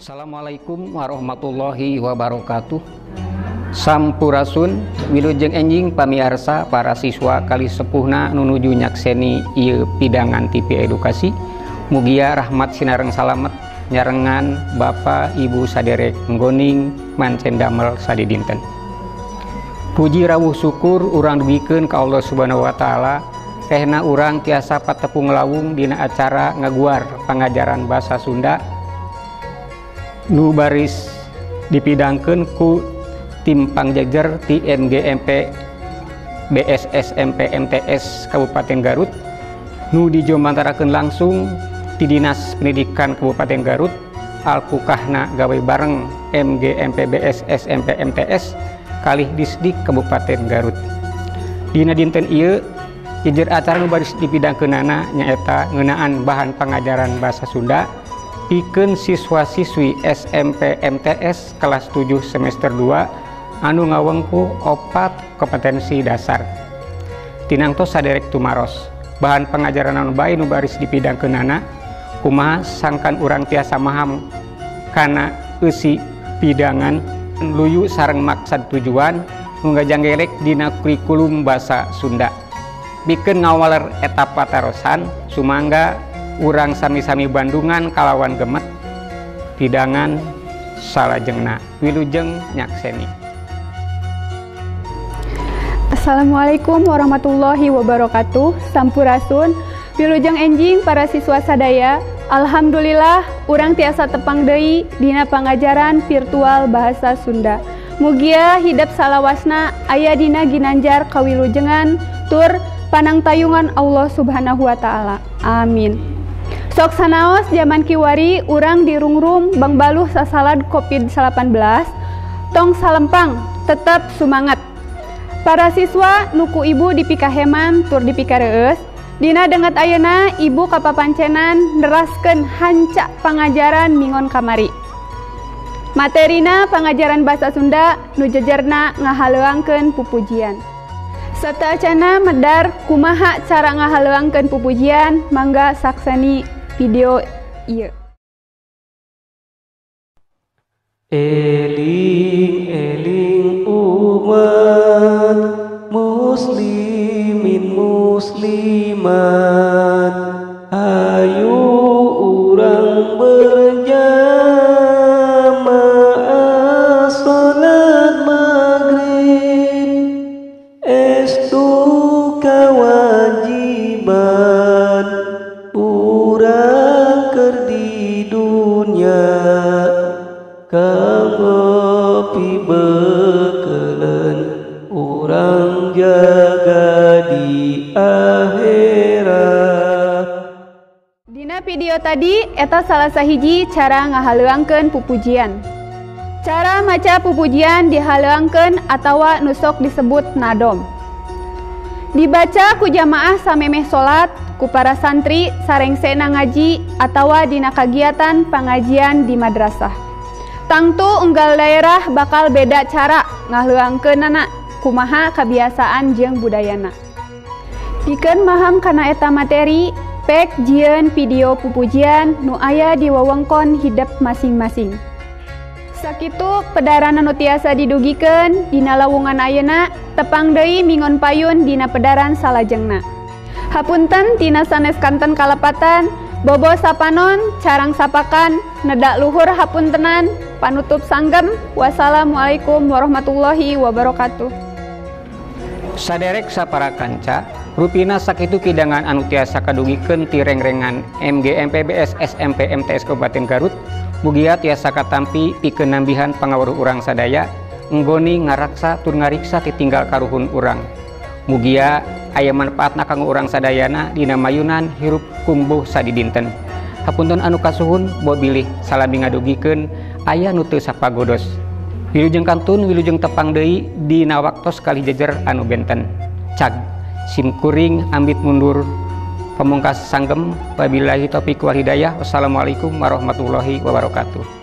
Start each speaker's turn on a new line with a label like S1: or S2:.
S1: Assalamualaikum warahmatullahi wabarakatuh. Sampurasun wilujeng enjing pamiarsa para siswa kali sepuhna nunuju nyakseni ieu pidangan TV edukasi. Mugia rahmat sinareng salamet nyarengan Bapak Ibu saderek nggoning mancen damel sadidinten. Puji rawuh syukur urang dugikeun ka Allah Subhanahu wa taala. Rehna urang tiasa patepung lawung dina acara ngaguar pangajaran basa Sunda nu baris dipidangkeun ku tim pangjajar ti MGMP BSS SMP MTS Kabupaten Garut nu dijomantarakeun langsung ti Dinas Pendidikan Kabupaten Garut alpukahna gawe bareng MGMP BSS SMP MTS kalih Disdik Kabupaten Garut. Dina dinten ieu jejer acara nu baris dipidangkeunana nyaeta ngeunaan bahan pangajaran basa Sunda pikeun siswa-siswi SMP MTS kelas 7 semester 2 anu ngawengku 4 kompetensi dasar. Tinangtos saderek tumaros bahan pangajaran anu bae nu baris dipidangkeunana kumaha sangkan urang tiasa maham kana eusi pidangan luyu sareng maksad tujuan nu ngajanggelek dina kurikulum basa Sunda. Pikeun ngawaler etapa tarosan sumangga urang sami-sami Bandungan kalawan gemet pidangan salajengna wilujeng nyakseni.
S2: Assalamualaikum warahmatullahi wabarakatuh. Sampurasun wilujeng enjing para siswa sadaya. Alhamdulillah urang tiasa tepang deui dina pangajaran virtual bahasa Sunda. Mugia hidup salawasna aya dina ginanjar kawilujengan tur panangtayungan Allah Subhanahu wa taala. Amin. Sok sanaos zaman kiwari urang dirungrum bangbaluh sasalad COVID-19 tong salempang tetap semangat. Para siswa nuku ibu dipikaheman tur dipikareus dina denget ayeuna ibu kapapancenan neraskeun hancak pangajaran mingon kamari. Materina pangajaran bahasa Sunda nu jejerna ngahaleuangkeun pupujian. Sateuacanna medar kumaha cara ngahaleuangkeun pupujian mangga sakseni video ieu.
S3: Eling-eling umat muslimin muslimat ayu urang berjamaah salat maghrib estu kawajiban urang keur di dunya kanggo pibeukeun urang jaga di akhirat.
S2: Dina video tadi eta salah sahiji cara ngahaleuangkeun pupujian. Cara maca pupujian dihaleuangkeun atawa nu sok disebut nadom. Dibaca ku jamaah samemeh salat ku para santri sarengsena ngaji atawa dina kagiatan pangajian di madrasah. Tangtu unggal daerah bakal beda cara ngahaleuangkeunana kumaha kabiasaan jeung budayana. Pikeun maham kana eta materi, pek jieun video pupujian nu aya di wewengkon hidup masing-masing. Sakitu pedaran anu tiasa didugikeun dina lawungan ayeuna tepang deui mingon payun dina pedaran salajengna. Hapunten tina sanes kanten kalepatan, bobo sapanon, carang sapakan, nedak luhur hapuntenan, panutup sanggem. Wassalamualaikum warahmatullahi wabarakatuh.
S1: Saderek sapara kanca rupina sakitu pidangan anu tiasa kadugikeun ti rengrengan MGMP BSS SMP MTS Kabupaten Garut. Mugia tiasa katampi pikeun nambihan pangaweruh urang sadaya nggoni ngaraksa tur ngariksa titinggal karuhun urang. Mugia aya manfaatna kanggo urang sadayana dina mayunan hirup kumbuh sadidinten. Hapunten anu kasuhun bo bilih salami ngadugikeun aya nu teu sapagodos. Wilujeng kantun wilujeng tepang deui dina waktos kali jejer anu benten. Cag simkuring ambit mundur pamungkas sanggem wabillahi taufiq wal hidayah. Wassalamualaikum warahmatullahi wabarakatuh.